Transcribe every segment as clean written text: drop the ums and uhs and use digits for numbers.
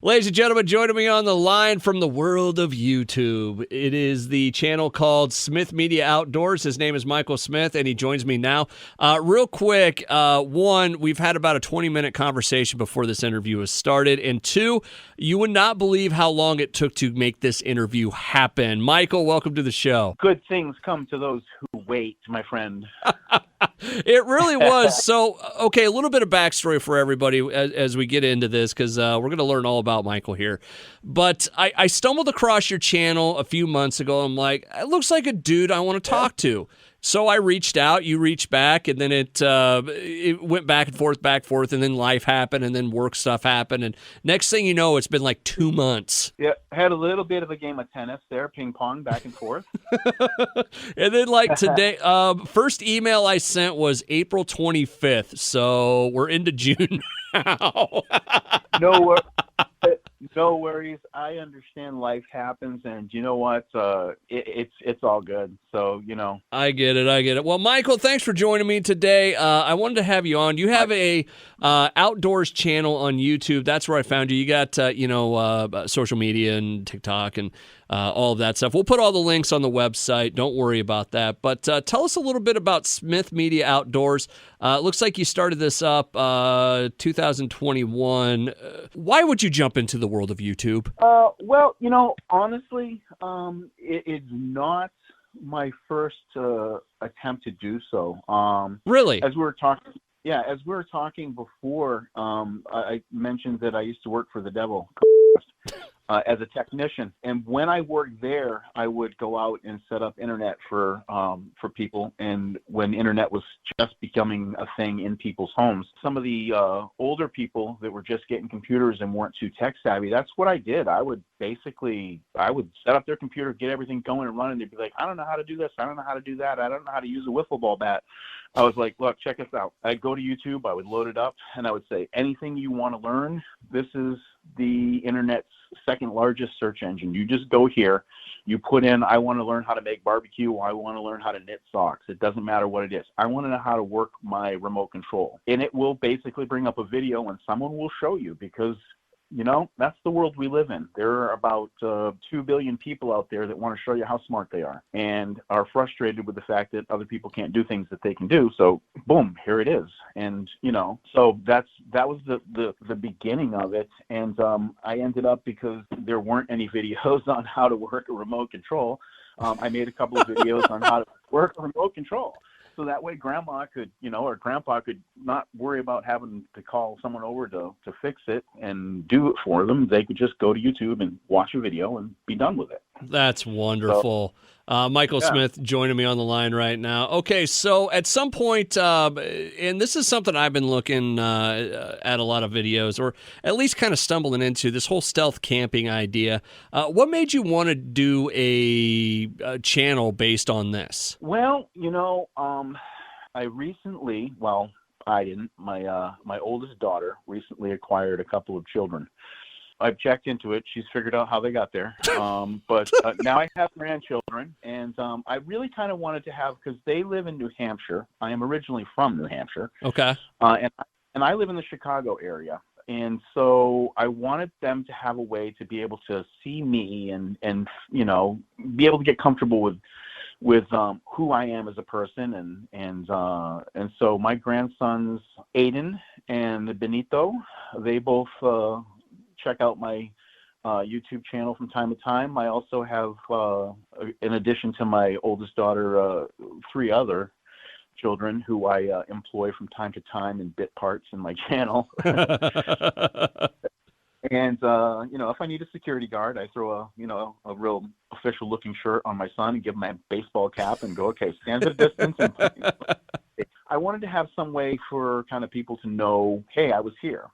Ladies and gentlemen, joining me on the line from the world of YouTube. It is the channel called Smith Media Outdoors. His name is Michael Smith, and he joins me now. Real quick, one, we've had about a 20-minute conversation before this interview has started, and two, you would not believe how long it took to make this interview happen. Michael, welcome to the show. Good things come to those who wait, my friend. It really was. So, okay, a little bit of backstory for everybody as we get into this, because we're going to learn all about Michael here. But I stumbled across your channel a few months ago. I'm like, it looks like a dude I want to talk to. So I reached out, you reached back, and then it went back and forth, and then life happened, and then work stuff happened, and next thing you know, it's been like 2 months. Yeah, had a little bit of a game of tennis there, ping pong, back and forth. And then like today, first email I sent was April 25th, so we're into June now. No worries. I understand life happens, and you know what? It's all good. So, you know. I get it. Well, Michael, thanks for joining me today. I wanted to have you on. You have a outdoors channel on YouTube. That's where I found you. You got social media and TikTok and all of that stuff. We'll put all the links on the website. Don't worry about that. But tell us a little bit about Smith Media Outdoors. It looks like you started this up 2021. Why would you jump into the world of YouTube? Well, honestly, it's not my first attempt to do so. Really? As we were talking before, I mentioned that I used to work for the devil as a technician, and when I worked there, I would go out and set up internet for people. And when internet was just becoming a thing in people's homes, some of the older people that were just getting computers and weren't too tech savvy, that's what I did. I would set up their computer, get everything going and running. They'd be like, I don't know how to do this, I don't know how to do that, I don't know how to use a wiffle ball bat. I was like, look, check this out. I'd go to YouTube, I would load it up, and I would say, anything you want to learn, this is the internet's second largest search engine. You just go here, you put in, I want to learn how to make barbecue, or I want to learn how to knit socks. It doesn't matter what it is. I want to know how to work my remote control. And it will basically bring up a video, and someone will show you, because that's the world we live in. There are about 2 billion people out there that want to show you how smart they are and are frustrated with the fact that other people can't do things that they can do. So boom, here it is. And, so that was the beginning of it. And I ended up, because there weren't any videos on how to work a remote control, I made a couple of videos on how to work a remote control. So that way grandma could, or grandpa could not worry about having to call someone over to fix it and do it for them. They could just go to YouTube and watch a video and be done with it. That's wonderful. Michael Smith joining me on the line right now. Okay, so at some point, and this is something I've been looking at a lot of videos, or at least kind of stumbling into, this whole stealth camping idea. What made you want to do a channel based on this? Well, I recently, I didn't. My oldest daughter recently acquired a couple of children. I've checked into it. She's figured out how they got there. But now I have grandchildren, and I really kind of wanted to have, because they live in New Hampshire. I am originally from New Hampshire. Okay. And I live in the Chicago area. And so I wanted them to have a way to be able to see me and be able to get comfortable with who I am as a person. And so my grandsons, Aiden and Benito, they both check out my YouTube channel from time to time. I also have, in addition to my oldest daughter, 3 other children who I employ from time to time in bit parts in my channel. And, if I need a security guard, I throw a real official looking shirt on my son and give him a baseball cap and go, okay, stand at a distance. And I wanted to have some way for kind of people to know, hey, I was here.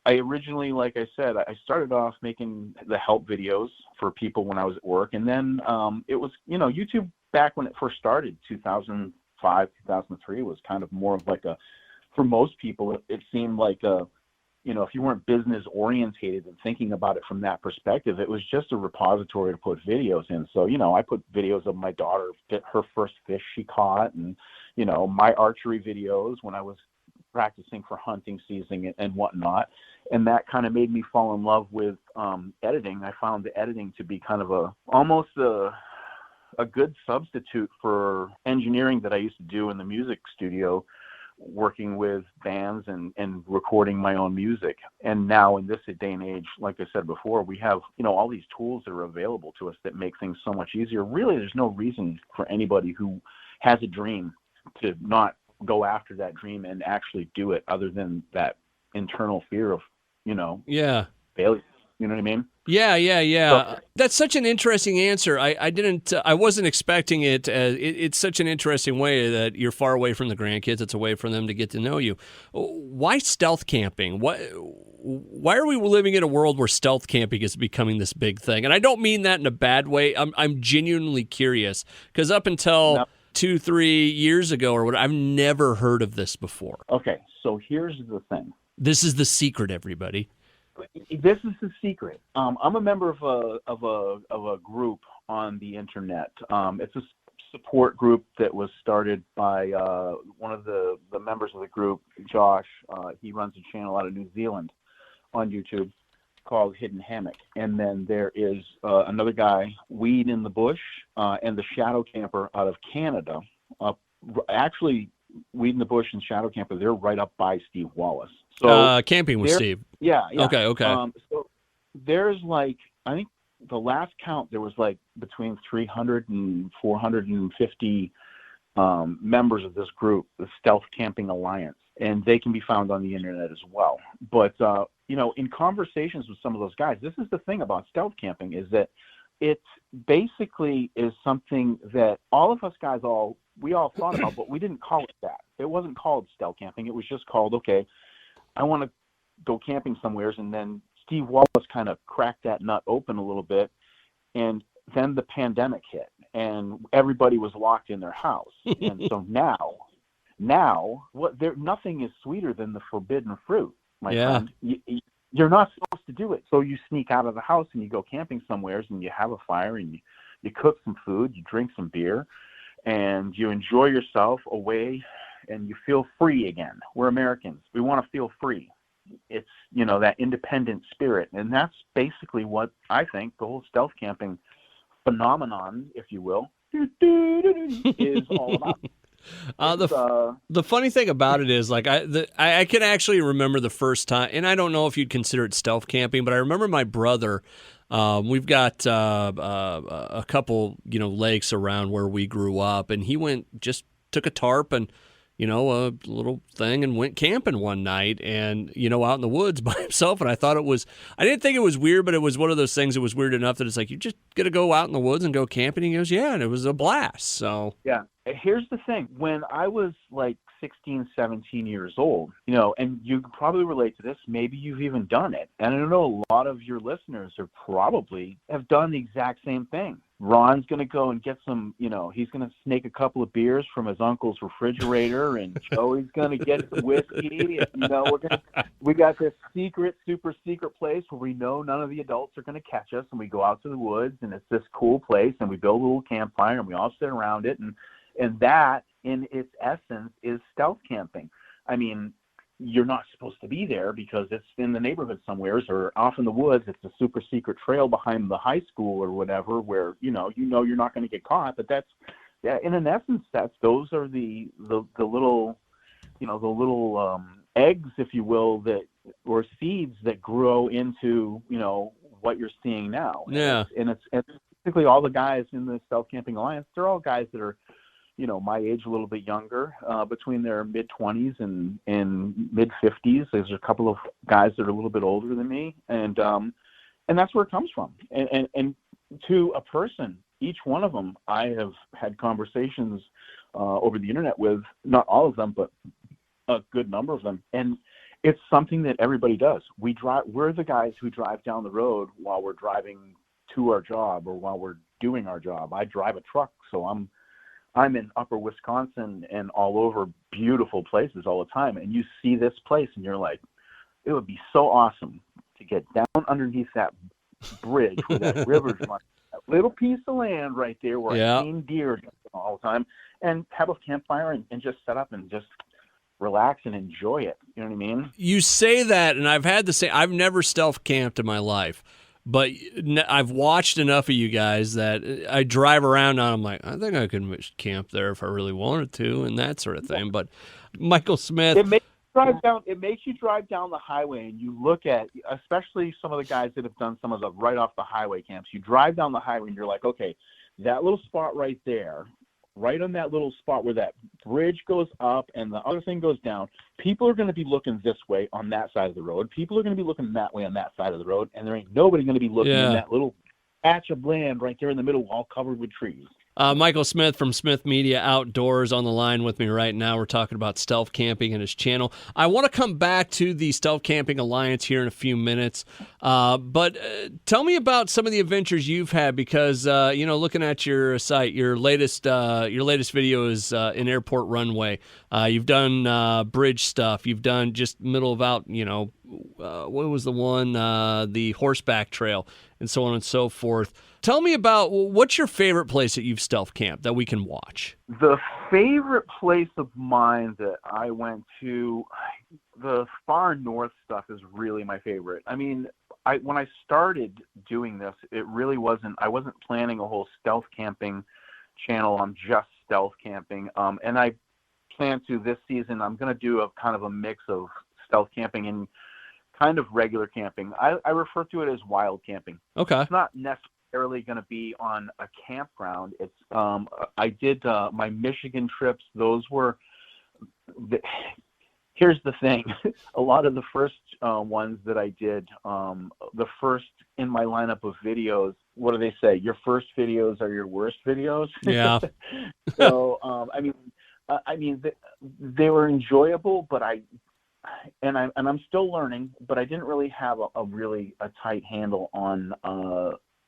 I originally, like I said, I started off making the help videos for people when I was at work. And then it was, YouTube back when it first started, 2005, 2003, was kind of more of like for most people, it seemed like if you weren't business orientated and thinking about it from that perspective, it was just a repository to put videos in. So, I put videos of my daughter, her first fish she caught, and, my archery videos when I was practicing for hunting season and whatnot. And that kind of made me fall in love with editing. I found the editing to be kind of almost a good substitute for engineering that I used to do in the music studio, working with bands and recording my own music. And now in this day and age, like I said before, we have, all these tools that are available to us that make things so much easier. Really, there's no reason for anybody who has a dream to not go after that dream and actually do it, other than that internal fear of, Yeah. failure. You know what I mean? Yeah. So, That's such an interesting answer. I wasn't expecting it. It's such an interesting way that you're far away from the grandkids. It's a way for them to get to know you. Why stealth camping? Why are we living in a world where stealth camping is becoming this big thing? And I don't mean that in a bad way. I'm genuinely curious, because up until no. 2-3 years ago or what, I've never heard of this before. Okay, so here's the thing. This is the secret, everybody. This is the secret. I'm a member of a group on the internet. It's a support group that was started by one of the members of the group, Josh. He runs a channel out of New Zealand on YouTube called Hidden Hammock. And then there is another guy, Weed in the Bush, and the Shadow Camper out of Canada. Actually, Weed in the Bush and Shadow Camper, they're right up by Steve Wallace. So Camping with Steve. Yeah. Okay. So there's I think the last count, there was between 300 and 450 members of this group, the Stealth Camping Alliance, and they can be found on the internet as well. But in conversations with some of those guys, this is the thing about stealth camping, is that it basically is something that all of us guys we all thought about, but we didn't call it that. It wasn't called stealth camping. It was just called, okay, I want to go camping somewheres. And then Steve Wallace kind of cracked that nut open a little bit. And then the pandemic hit and everybody was locked in their house. And so now nothing is sweeter than the forbidden fruit, my friend. You're not supposed to do it. So you sneak out of the house and you go camping somewheres and you have a fire and you cook some food, you drink some beer, and you enjoy yourself away and you feel free again. We're Americans. We want to feel free. It's, that independent spirit. And that's basically what I think the whole stealth camping phenomenon, if you will, is all about. The funny thing about it is, I can actually remember the first time, and I don't know if you'd consider it stealth camping, but I remember my brother. We've got a couple, lakes around where we grew up, and he just took a tarp and a little thing and went camping one night and, out in the woods by himself. And I didn't think it was weird, but it was one of those things that was weird enough that it's you just got to go out in the woods and go camping. And he goes, yeah, and it was a blast. So, yeah. Here's the thing. When I was 16, 17 years old, and you can probably relate to this, maybe you've even done it. And I know a lot of your listeners have done the exact same thing. Ron's going to go and get some, he's going to snake a couple of beers from his uncle's refrigerator, and Joey's going to get some whiskey. And, we got this super secret place where we know none of the adults are going to catch us, and we go out to the woods, and it's this cool place, and we build a little campfire, and we all sit around it, and that, in its essence, is stealth camping. I mean, you're not supposed to be there because it's in the neighborhood somewheres or off in the woods. It's a super secret trail behind the high school or whatever, where you're not going to get caught. But in an essence, those are the little, the little eggs, if you will, or seeds that grow into what you're seeing now. Yeah, and it's basically all the guys in the Stealth Camping Alliance. They're all guys that are, my age, a little bit younger, between their mid-20s and mid-50s. There's a couple of guys that are a little bit older than me, and that's where it comes from. And to a person, each one of them, I have had conversations over the internet with, not all of them, but a good number of them. And it's something that everybody does. We're the guys who drive down the road while we're driving to our job or while we're doing our job. I drive a truck, so I'm in upper Wisconsin and all over beautiful places all the time. And you see this place and you're like, it would be so awesome to get down underneath that bridge where that river's running, that little piece of land right there where I've seen deer all the time, and have a campfire and just set up and just relax and enjoy it. You know what I mean? You say that, and I've had the same. I've never stealth camped in my life, but I've watched enough of you guys that I drive around and I'm like, I think I could camp there if I really wanted to, and that sort of thing. But Michael Smith, It makes you drive down. It makes you drive down the highway, and you look at, especially some of the guys that have done some of the right off the highway camps. You drive down the highway, and you're like, okay, that little spot right there, right on that little spot where that bridge goes up and the other thing goes down, people are going to be looking this way on that side of the road. People are going to be looking that way on that side of the road, and there ain't nobody going to be looking in that little patch of land right there in the middle, all covered with trees. Michael Smith from Smith Media Outdoors on the line with me right now. We're talking about stealth camping and his channel. I want to come back to the Stealth Camping Alliance here in a few minutes, but tell me about some of the adventures you've had because, looking at your site, your latest video is an airport runway. You've done bridge stuff. You've done just middle of out, what was the one? The horseback trail and so on and so forth. Tell me about what's your favorite place that you've stealth camped that we can watch? The favorite place of mine that I went to, the far north stuff is really my favorite. I mean, when I started doing this, it really wasn't, I wasn't planning a whole stealth camping channel on just stealth camping. And I plan to this season, I'm going to do a kind of a mix of stealth camping and kind of regular camping. I refer to it as wild camping. Okay. It's not necessarily going to be on a campground. It's I did my Michigan trips. Those were here's the thing. A lot of the first ones that I did, the first in my lineup of videos, what do they say? Your first videos are your worst videos. Yeah. So they were enjoyable, but I'm still learning, but I didn't really have a really tight handle on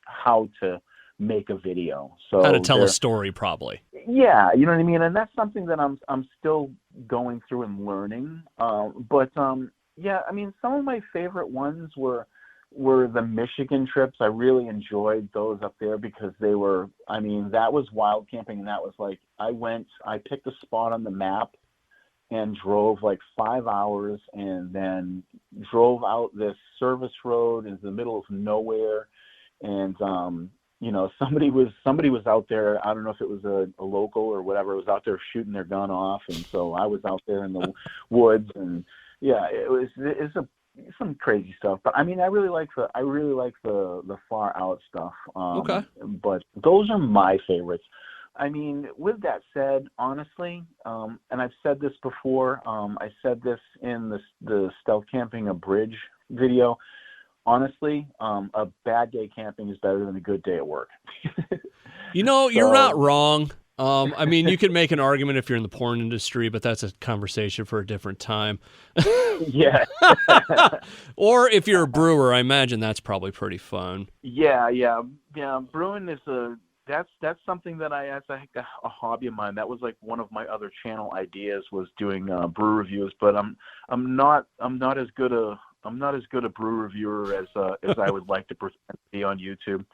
how to make a video. So how to tell a story, probably. Yeah, you know what I mean? And that's something that I'm still going through and learning. Yeah, I mean, some of my favorite ones were the Michigan trips. I really enjoyed those up there because they were, I mean, that was wild camping, and that was like, I picked a spot on the map and drove like 5 hours and then drove out this service road into the middle of nowhere. And, somebody was out there. I don't know if it was a local or whatever, was out there shooting their gun off. And so I was out there in the woods, and yeah, it's some crazy stuff. But I mean, I really like the far out stuff. Okay. But those are my favorites. I mean, with that said, honestly, and I've said this before, I said this in the Stealth Camping a Bridge video. Honestly, a bad day camping is better than a good day at work. You're not wrong. I mean, you can make an argument if you're in the porn industry, but that's a conversation for a different time. Yeah. Or if you're a brewer, I imagine that's probably pretty fun. Yeah. Brewing is that's something that that's a hobby of mine. That was like one of my other channel ideas, was doing brew reviews. But I'm not as good a brew reviewer as I would like to pretend to be on YouTube.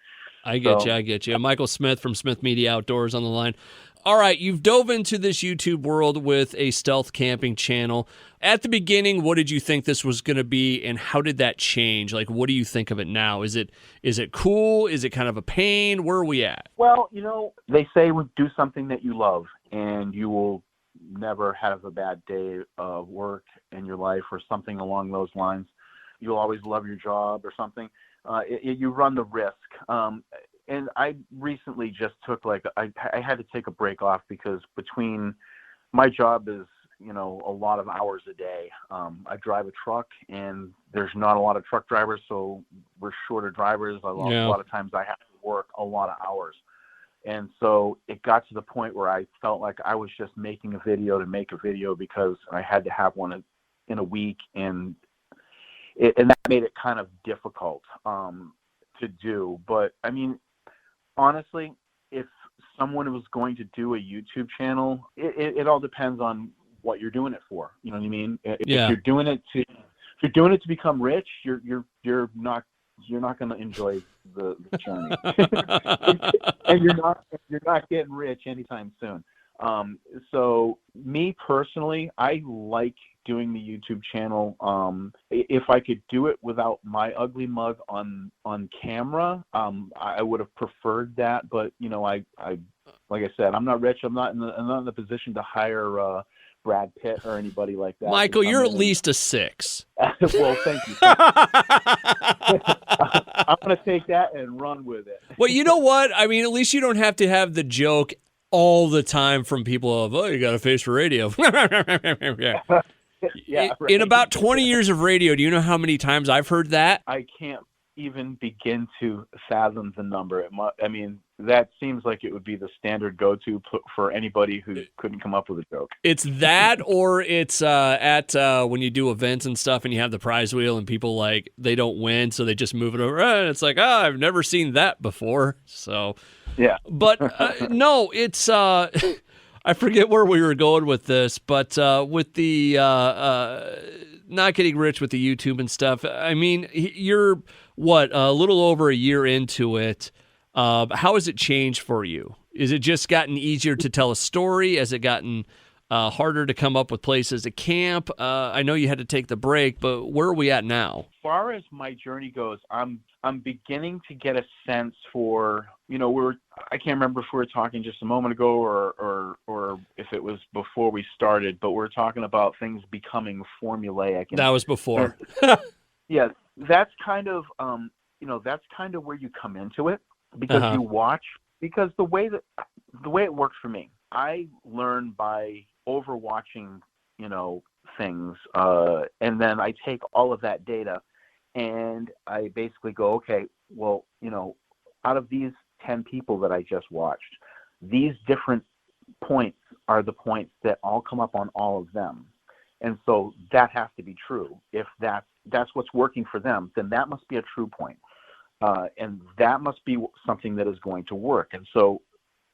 I get you. Michael Smith from Smith Media Outdoors on the line. All right, you've dove into this YouTube world with a stealth camping channel. At the beginning, what did you think this was going to be, and how did that change? Like, what do you think of it now? Is it cool? Is it kind of a pain? Where are we at? Well, they say do something that you love, and you will never have a bad day of work in your life or something along those lines. You'll always love your job or something. You run the risk. And I recently just took I had to take a break off because between my job is, a lot of hours a day. I drive a truck, and there's not a lot of truck drivers, so we're shorter drivers. A lot of times I have to work a lot of hours. And so it got to the point where I felt like I was just making a video to make a video because I had to have one in a week, and that made it kind of difficult to do. But I mean, honestly, if someone was going to do a YouTube channel, it all depends on what you're doing it for. You know what I mean? If you're doing it to become rich, you're not going to enjoy the journey, and you're not getting rich anytime soon. So me personally, I like doing the YouTube channel. If I could do it without my ugly mug on camera, I would have preferred that. But I like I said, I'm not rich. I'm not in the position to hire Brad Pitt or anybody like that. Michael, you're at least a 6. Well, thank you. I'm going to take that and run with it. Well, you know what? I mean, at least you don't have to have the joke all the time from people of, oh, you got a face for radio. Yeah, right. In about 20 years of radio, do you know how many times I've heard that? I can't even begin to fathom the number. That seems like it would be the standard go-to for anybody who couldn't come up with a joke. It's that, or it's at when you do events and stuff and you have the prize wheel and people, they don't win, so they just move it over. And it's like, I've never seen that before. So, yeah. But, no, it's... I forget where we were going with this, but with the not getting rich with the YouTube and stuff, I mean, you're, a little over a year into it. How has it changed for you? Is it just gotten easier to tell a story? Has it gotten harder to come up with places to camp? I know you had to take the break, but where are we at now? As far as my journey goes, I'm beginning to get a sense for, I can't remember if we were talking just a moment ago or if it was before we started, but we're talking about things becoming formulaic. That was before. Yeah, that's kind of, that's kind of where you come into it because you watch, because the way it works for me, I learn by overwatching, things, and then I take all of that data and I basically go, okay, well, out of these 10 people that I just watched, these different points are the points that all come up on all of them. And so that has to be true. If that's what's working for them, then that must be a true point. And that must be something that is going to work. And so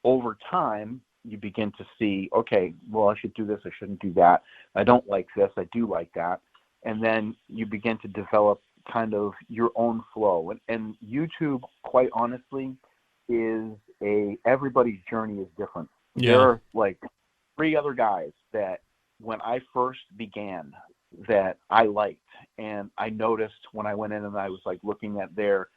over time, you begin to see, okay, well, I should do this, I shouldn't do that. I don't like this, I do like that. And then you begin to develop kind of your own flow. And YouTube, quite honestly, is everybody's journey is different. Yeah. There are like 3 other guys that when I first began that I liked, and I noticed when I went in and I was like looking at their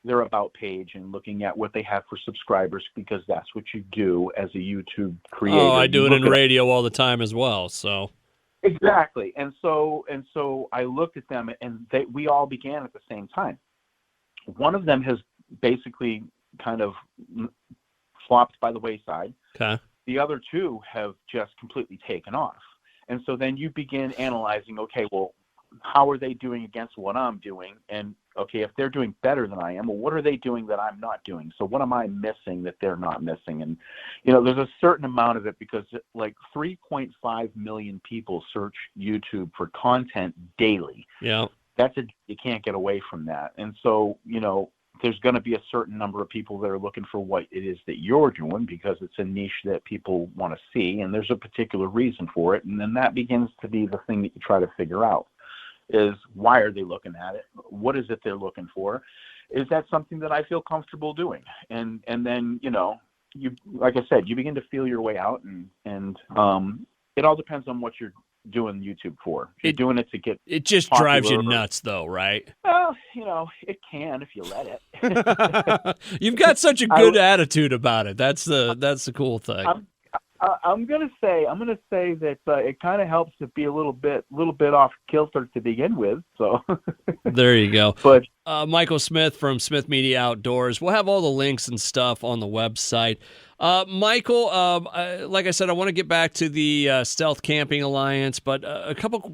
about page and looking at what they have for subscribers, because that's what you do as a YouTube creator. Oh, I do it in radio all the time as well. So exactly, and so I looked at them, and we all began at the same time. One of them has basically kind of flopped by the wayside. Okay. The other 2 have just completely taken off, and so then you begin analyzing. Okay, well, how are they doing against what I'm doing? And okay, if they're doing better than I am, well, what are they doing that I'm not doing? So what am I missing that they're not missing? And, there's a certain amount of it because like 3.5 million people search YouTube for content daily. Yeah. You can't get away from that. And so, there's going to be a certain number of people that are looking for what it is that you're doing because it's a niche that people want to see. And there's a particular reason for it. And then that begins to be the thing that you try to figure out. Is why are they looking at it? What is it they're looking for? Is that something that I feel comfortable doing? And then, you, like I said, you begin to feel your way out, and it all depends on what you're doing YouTube for. If you're doing it to get it just drives you nuts, though, right? Well, it can if you let it. You've got such a good attitude about it. That's the cool thing. I'm gonna say that it kind of helps to be a little bit off kilter to begin with. So there you go. But Michael Smith from Smith Media Outdoors. We'll have all the links and stuff on the website. Michael, like I said, I want to get back to the Stealth Camping Alliance, but a couple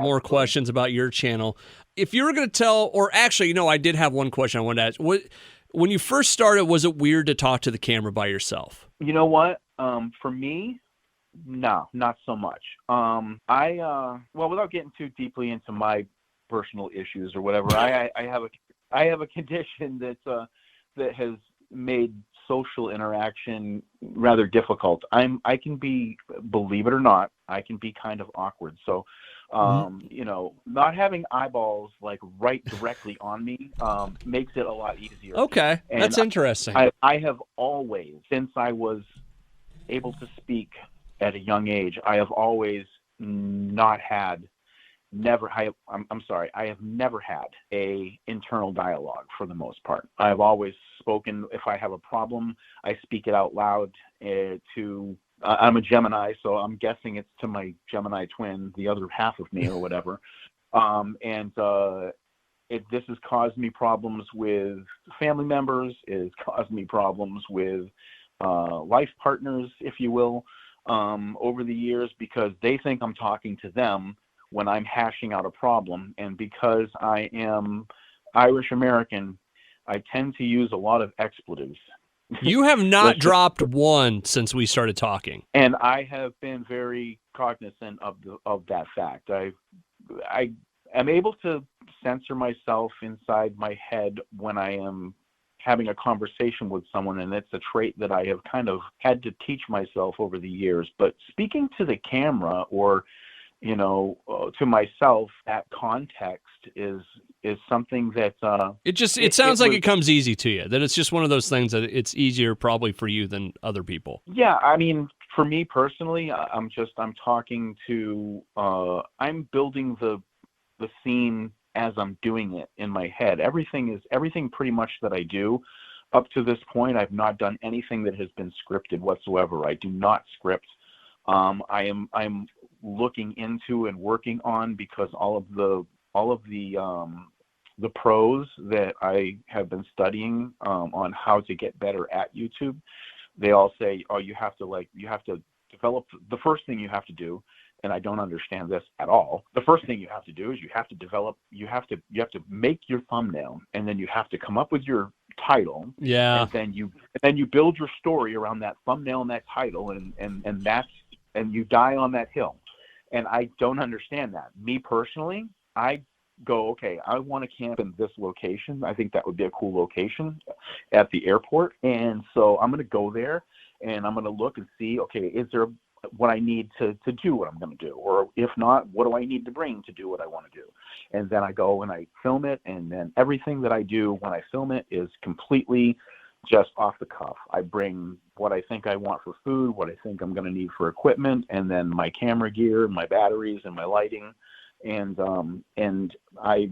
more questions about your channel. If you were going to tell, or actually, I did have one question I wanted to ask. When you first started, was it weird to talk to the camera by yourself? You know what? For me, no, not so much. Without getting too deeply into my personal issues or whatever, I have a condition that has made social interaction rather difficult. I can be, believe it or not, I can be kind of awkward. So, not having eyeballs like right directly on me makes it a lot easier. Okay, that's interesting. I have always, since I was able to speak at a young age, I have always not had, never, I'm sorry, I have never had a internal dialogue for the most part. I've always spoken, if I have a problem, I speak it out loud to, I'm a Gemini, so I'm guessing it's to my Gemini twin, the other half of me or whatever. This has caused me problems with family members. It has caused me problems with life partners, if you will, over the years, because they think I'm talking to them when I'm hashing out a problem. And because I am Irish American, I tend to use a lot of expletives. You have not dropped one since we started talking. And I have been very cognizant of that fact. I am able to censor myself inside my head when I am having a conversation with someone, and it's a trait that I have kind of had to teach myself over the years. But speaking to the camera or, to myself, that context is something that it sounds like it comes easy to you, that it's just one of those things that it's easier probably for you than other people. Yeah, I mean, for me personally, I'm talking to I'm building the scene as I'm doing it in my head. Everything pretty much that I do up to this point, I've not done anything that has been scripted whatsoever. I do not script. I'm looking into and working on, because all of the pros that I have been studying on how to get better at YouTube, they all say, oh, you have to develop. The first thing you have to do, and I don't understand this at all, the first thing you have to do is you have to make your thumbnail, and then you have to come up with your title. Yeah. And then you build your story around that thumbnail and that title, and you die on that hill. And I don't understand that. Me personally, I go, okay, I want to camp in this location. I think that would be a cool location at the airport. And so I'm going to go there, and I'm going to look and see, okay, is there what I need to do what I'm going to do? Or if not, what do I need to bring to do what I want to do? And then I go and I film it, and then everything that I do when I film it is completely just off the cuff. I bring what I think I want for food, what I think I'm going to need for equipment, and then my camera gear, my batteries, and my lighting. And I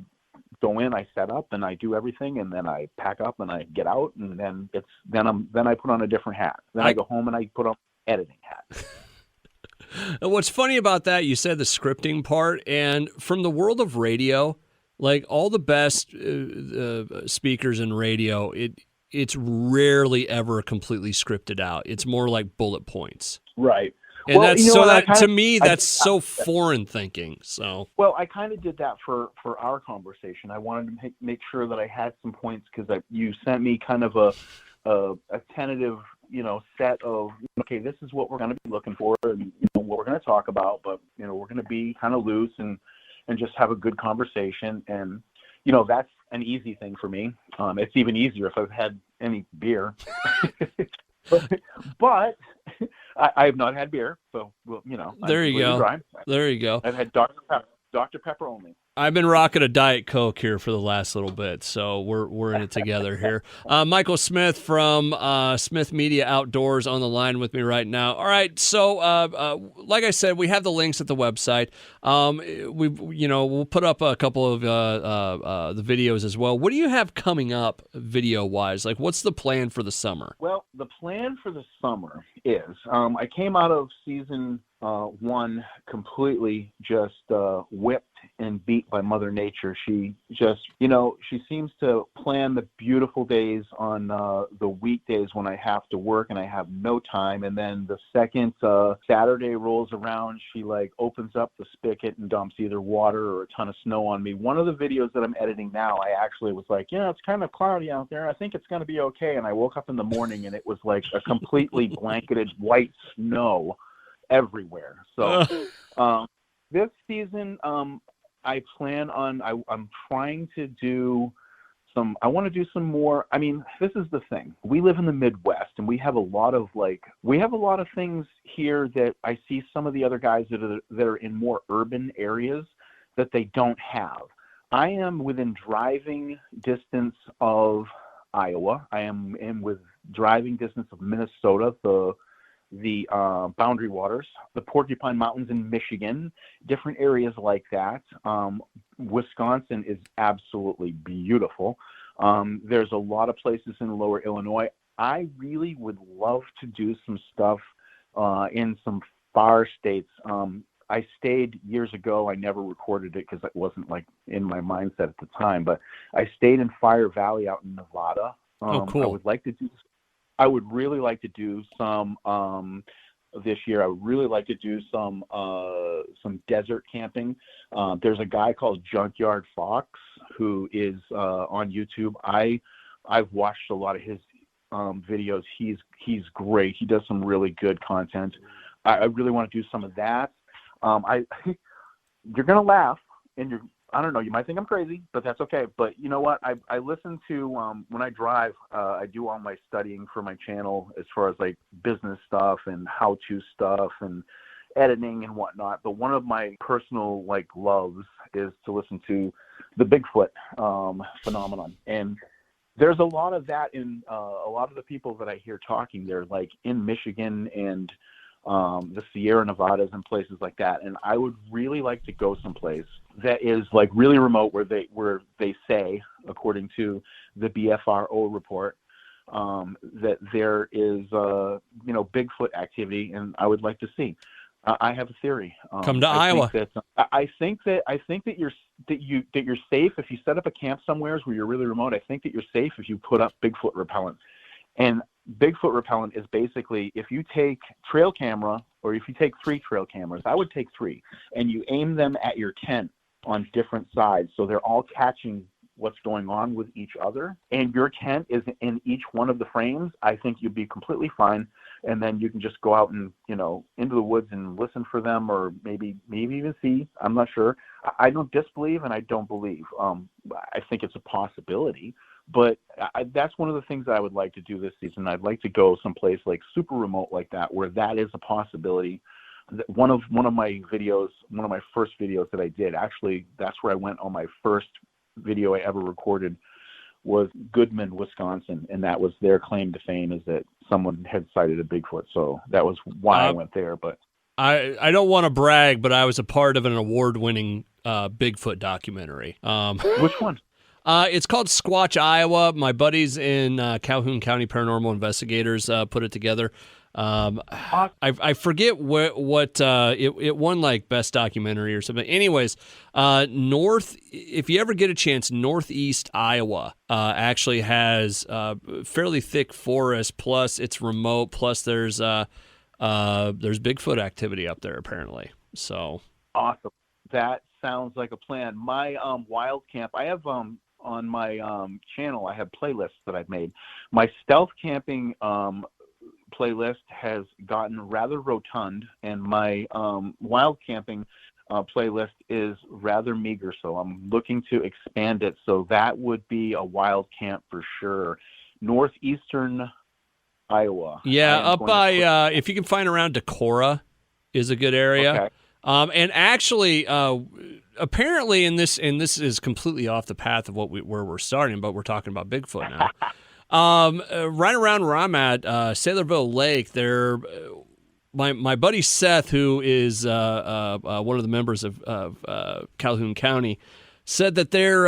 go in, I set up, and I do everything, and then I pack up and I get out, and then I put on a different hat. Then I go home and I put on an editing hat. And what's funny about that, you said the scripting part, and from the world of radio, like all the best speakers in radio, it's rarely ever completely scripted out. It's more like bullet points. Right. And to me, that's so foreign thinking. So. Well, I kind of did that for our conversation. I wanted to make sure that I had some points, because you sent me kind of a tentative, set of, okay, this is what we're going to be looking for, and what we're going to talk about, but we're going to be kind of loose and just have a good conversation. And that's an easy thing for me. It's even easier if I've had any beer. But I have not had beer, so there you go. Dry. There you go. I've had Dr. Pepper only. I've been rocking a Diet Coke here for the last little bit, so we're in it together here. Michael Smith from Smith Media Outdoors on the line with me right now. All right, so like I said, we have the links at the website. We'll put up a couple of the videos as well. What do you have coming up video wise? Like, what's the plan for the summer? Well, the plan for the summer is I came out of season one completely just whipped and beat by Mother Nature. She just, she seems to plan the beautiful days on the weekdays when I have to work and I have no time. And then the second Saturday rolls around, she opens up the spigot and dumps either water or a ton of snow on me. One of the videos that I'm editing now, I actually was like, it's kind of cloudy out there. I think it's going to be okay. And I woke up in the morning and it was like a completely blanketed white snow everywhere. So this season, I plan on, I'm trying to do I want to do some more. I mean, this is the thing. We live in the Midwest, and we have a lot of things here that I see some of the other guys that are in more urban areas that they don't have. I am within driving distance of Iowa. I am with driving distance of Minnesota, the Boundary Waters, the Porcupine Mountains in Michigan, different areas like that. Wisconsin is absolutely beautiful. There's a lot of places in Lower Illinois. I really would love to do some stuff in some far states. I stayed years ago. I never recorded it because it wasn't like in my mindset at the time. But I stayed in Fire Valley out in Nevada. Oh, cool. I would really like to do some this year. I would really like to do some desert camping. There's a guy called Junkyard Fox who is on YouTube. I've watched a lot of his videos. He's great. He does some really good content. I really want to do some of that. You're gonna laugh, and I don't know. You might think I'm crazy, but that's okay. But you know what? I listen to when I drive. I do all my studying for my channel as far as like business stuff and how-to stuff and editing and whatnot. But one of my personal like loves is to listen to the Bigfoot phenomenon. And there's a lot of that in a lot of the people that I hear talking. They're like in Michigan and the Sierra Nevadas and places like that. And I would really like to go someplace that is like really remote where they say, according to the BFRO report, that there is Bigfoot activity, and I would like to see. I have a theory. Come to Iowa. I think that you're safe if you set up a camp somewhere where you're really remote. I think that you're safe if you put up Bigfoot repellent. And Bigfoot repellent is basically if you take trail camera or if you take 3 trail cameras, I would take 3, and you aim them at your tent on different sides so they're all catching what's going on with each other, and your tent is in each one of the frames, I think you'd be completely fine. And then you can just go out and, into the woods and listen for them, or maybe even see. I'm not sure. I don't disbelieve and I don't believe. I think it's a possibility, but that's one of the things that I would like to do this season. I'd like to go someplace like super remote like that, where that is a possibility. One of my videos, one of my first videos that I did, actually, that's where I went on my first video I ever recorded, was Goodman, Wisconsin, and that was their claim to fame, is that someone had sighted a Bigfoot. So that was why I went there. But I don't want to brag, but I was a part of an award-winning Bigfoot documentary. Which one? It's called Squatch, Iowa. My buddies in Calhoun County Paranormal Investigators put it together. I forget what it won, like best documentary or something. Anyways, if you ever get a chance, northeast Iowa actually has fairly thick forest. Plus, it's remote. Plus, there's Bigfoot activity up there apparently. So awesome. That sounds like a plan. My wild camp, I have on my channel, I have playlists that I've made. My stealth camping playlist has gotten rather rotund, and my wild camping playlist is rather meager, so I'm looking to expand it. So that would be a wild camp for sure. Northeastern Iowa. Yeah, up by if you can find around Decorah is a good area. Okay. And actually, apparently, and this is completely off the path of where we're starting, but we're talking about Bigfoot now. Right around where I'm at, Saylorville Lake, there, my buddy Seth, who is one of the members of Calhoun County, said that there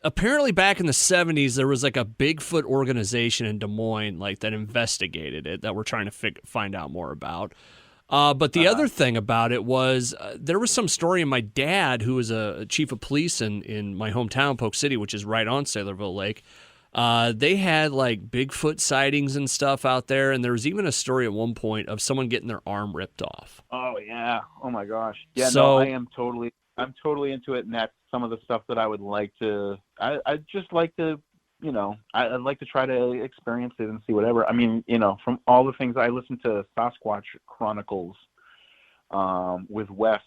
apparently back in the 70s there was like a Bigfoot organization in Des Moines like that investigated it, that we're trying to find out more about. But the other thing about it was there was some story, and my dad, who was a chief of police in my hometown, Polk City, which is right on Saylorville Lake, they had like Bigfoot sightings and stuff out there, and there was even a story at one point of someone getting their arm ripped off. Oh yeah! Oh my gosh! Yeah, so, no, I'm totally into it, and that's some of the stuff that I would like to. I just like to, I'd like to try to experience it and see whatever. I mean, from all the things I listen to, Sasquatch Chronicles, with Wes.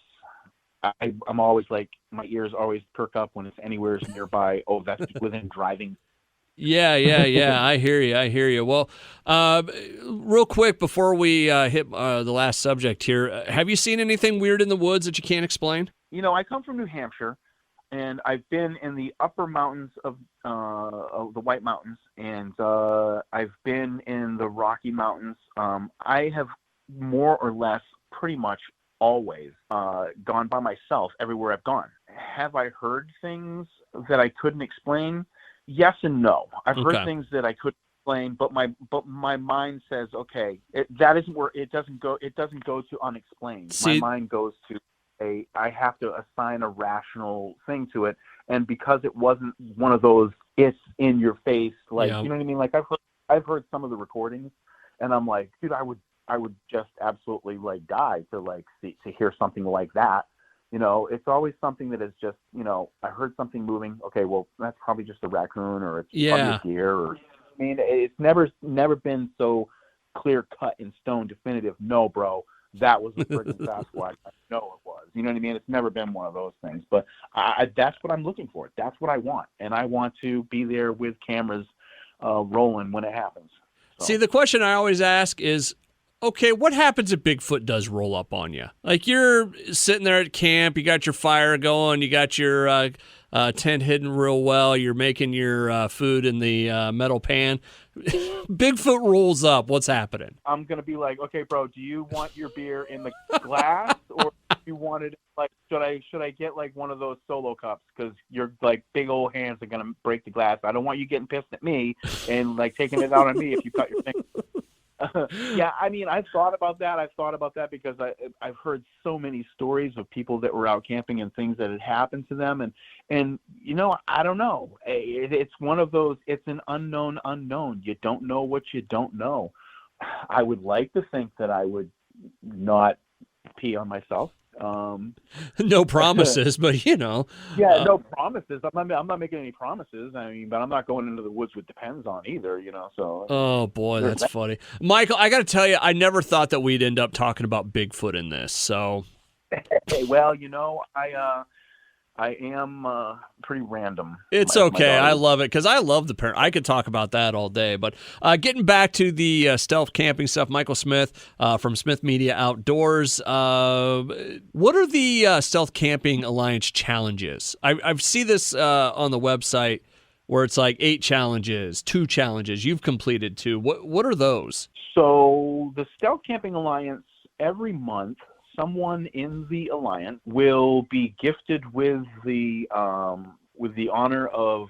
I'm always like, my ears always perk up when it's anywhere nearby. Oh, that's within driving. Yeah. I hear you. Well, real quick before we hit the last subject here, have you seen anything weird in the woods that you can't explain? I come from New Hampshire. and I've been in the upper mountains of the White Mountains, and I've been in the Rocky Mountains. I have more or less pretty much always gone by myself everywhere I've gone. Have I heard things that I couldn't explain? Yes and no. I've heard things that I couldn't explain, but my mind says, okay, that isn't where it doesn't go. It doesn't go to unexplained. My mind goes to I have to assign a rational thing to it, and because it wasn't one of those it's in your face, like you know what I mean. Like I've heard some of the recordings, and I'm like, dude, I would just absolutely like die to hear something like that. You know, it's always something that is just, you know, I heard something moving. Okay, well, that's probably just a raccoon or it's probably a deer. Or I mean, it's never been so clear cut in stone definitive. No, bro, that was a friggin' Sasquatch. I know it was. You know what I mean? It's never been one of those things. But that's what I'm looking for. That's what I want, and I want to be there with cameras rolling when it happens. So. See, the question I always ask is, okay, what happens if Bigfoot does roll up on you? Like you're sitting there at camp, you got your fire going, you got your tent hidden real well, you're making your food in the metal pan. Bigfoot rolls up. What's happening? I'm going to be like, okay, bro, do you want your beer in the glass or do you want it like, should I get like one of those solo cups? Because your like big old hands are going to break the glass. I don't want you getting pissed at me and like taking it out on me if you cut your finger. Yeah, I mean, I've thought about that because I've heard so many stories of people that were out camping and things that had happened to them, and you know, I don't know. It's one of those. It's an unknown unknown. You don't know what you don't know. I would like to think that I would not pee on myself. No promises, but you know. Yeah, no promises. I'm not making any promises. I mean, but I'm not going into the woods with depends on either, you know. So. Oh boy, that's funny, Michael. I got to tell you, I never thought that we'd end up talking about Bigfoot in this. So. Well, you know, I am pretty random. It's okay. I love it because I love the parent. I could talk about that all day. But getting back to the stealth camping stuff, Michael Smith from Smith Media Outdoors. What are the Stealth Camping Alliance challenges? I see this on the website where it's like 8 challenges, 2 challenges. You've completed 2. What are those? So the Stealth Camping Alliance, every month, someone in the alliance will be gifted with the honor of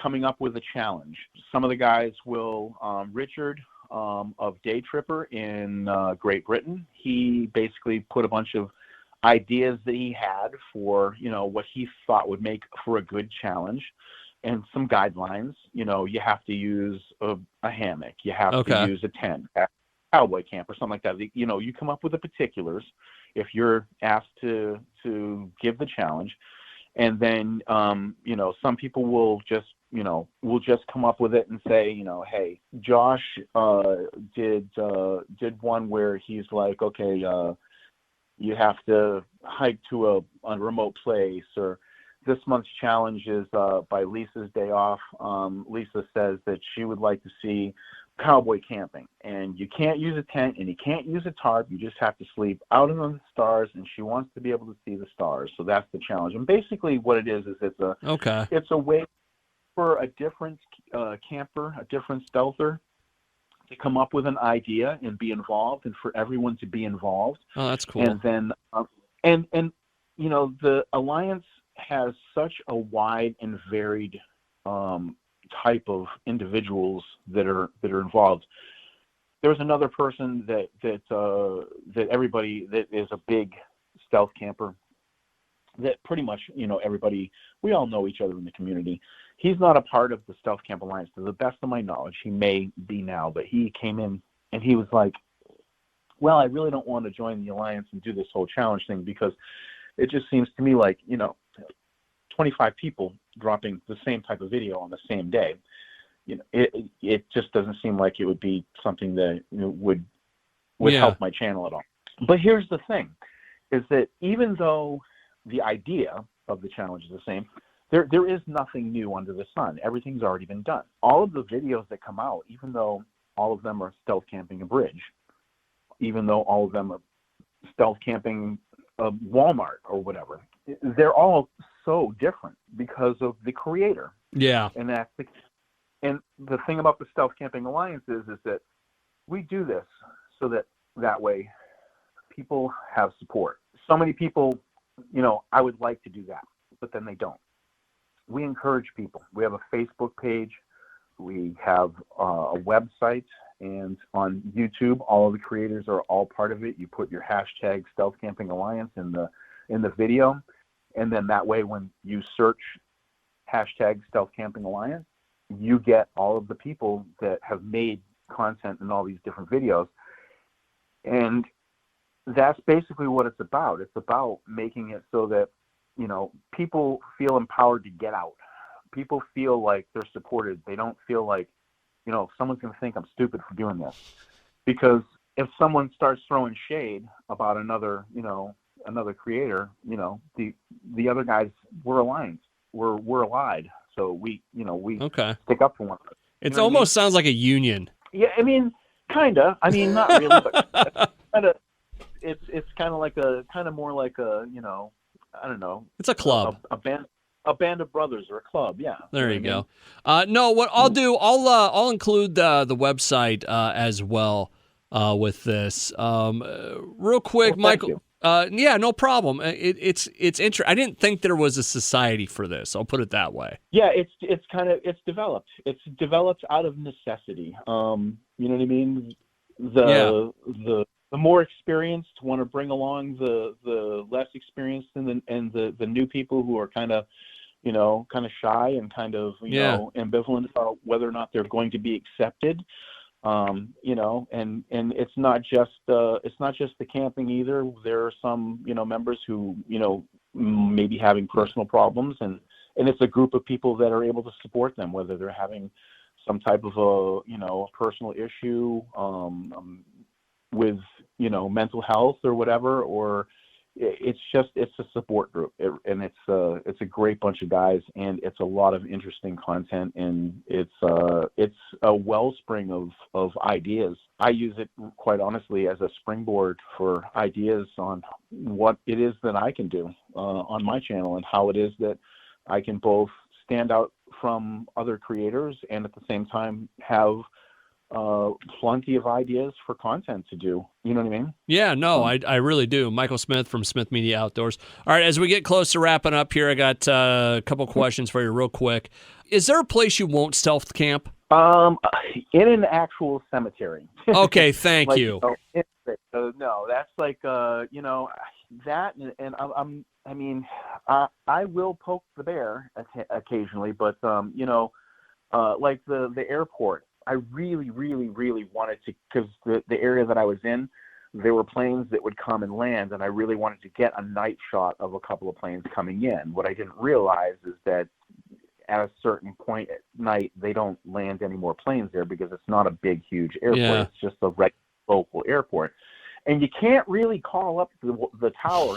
coming up with a challenge. Some of the guys will, Richard of Day Tripper in Great Britain, he basically put a bunch of ideas that he had for, you know, what he thought would make for a good challenge and some guidelines. You know, you have to use a hammock, you have to use a tent, cowboy camp or something like that. You know, you come up with the particulars if you're asked to give the challenge, and then you know, some people will just come up with it and say, you know, hey, Josh did one where he's like, okay, you have to hike to a remote place, or this month's challenge is by Lisa's Day Off. Lisa says that she would like to see cowboy camping, and you can't use a tent and you can't use a tarp, you just have to sleep out under the stars, and she wants to be able to see the stars. So that's the challenge. And basically what it is it's a way for a different camper, a different stealther, to come up with an idea and be involved, and for everyone to be involved. Oh, that's cool. And then and you know, the Alliance has such a wide and varied type of individuals that are involved. There's another person that everybody that is a big stealth camper, that pretty much, you know, everybody, we all know each other in the community. He's not a part of the Stealth Camp Alliance to the best of my knowledge. He may be now, but he came in and he was like, well, I really don't want to join the Alliance and do this whole challenge thing, because it just seems to me like, you know, 25 people dropping the same type of video on the same day, you know, it just doesn't seem like it would be something that, you know, would help my channel at all. But here's the thing, is that even though the idea of the challenge is the same, there is nothing new under the sun. Everything's already been done. All of the videos that come out, even though all of them are stealth camping a bridge, even though all of them are stealth camping Walmart or whatever. They're all so different because of the creator. Yeah. And and the thing about the Stealth Camping Alliance is that we do this so that way people have support. So many people, I would like to do that, but then they don't. We encourage people. We have a Facebook page. We have a website, and on YouTube, all of the creators are all part of it. You put your hashtag Stealth Camping Alliance in the video, and then that way, when you search hashtag Stealth Camping Alliance, you get all of the people that have made content in all these different videos, and that's basically what it's about. It's about making it so that people feel empowered to get out. People feel like they're supported. They don't feel like, someone's going to think I'm stupid for doing this. Because if someone starts throwing shade about another creator, the other guys, we're aligned. We're allied. So we Okay. stick up for one another. It almost sounds like a union. Yeah, I mean, kinda. I mean, not really, but kinda. It's kind of more like a, I don't know. It's a club. A band of brothers or a club. Yeah. There you go. No, what I'll do, I'll include the website as well with this. Real quick, Well, Michael. Yeah, no problem. It's interesting. I didn't think there was a society for this. I'll put it that way. Yeah, it's developed. It's developed out of necessity. You know what I mean? The more experienced want to bring along the less experienced and the new people who are kind of shy and kind of ambivalent about whether or not they're going to be accepted. And it's not just the camping either. There are some members who may be having personal problems, and it's a group of people that are able to support them, whether they're having some type of a personal issue with mental health or whatever, or it's a support group, and it's a great bunch of guys, and it's a lot of interesting content, and it's a wellspring of ideas. I use it quite honestly as a springboard for ideas on what it is that I can do on my channel, and how it is that I can both stand out from other creators and at the same time have plenty of ideas for content to do. You know what I mean? Yeah, no, I really do. Michael Smith from Smith Media Outdoors. All right, as we get close to wrapping up here, I got a couple questions for you real quick. Is there a place you won't stealth camp? In an actual cemetery. Okay, thank you. No, that's like that, and I will poke the bear occasionally, but like the airport. I really, really, really wanted to, because the area that I was in, there were planes that would come and land, and I really wanted to get a night shot of a couple of planes coming in. What I didn't realize is that at a certain point at night, they don't land any more planes there because it's not a big, huge airport. Yeah. It's just a local airport. And you can't really call up the tower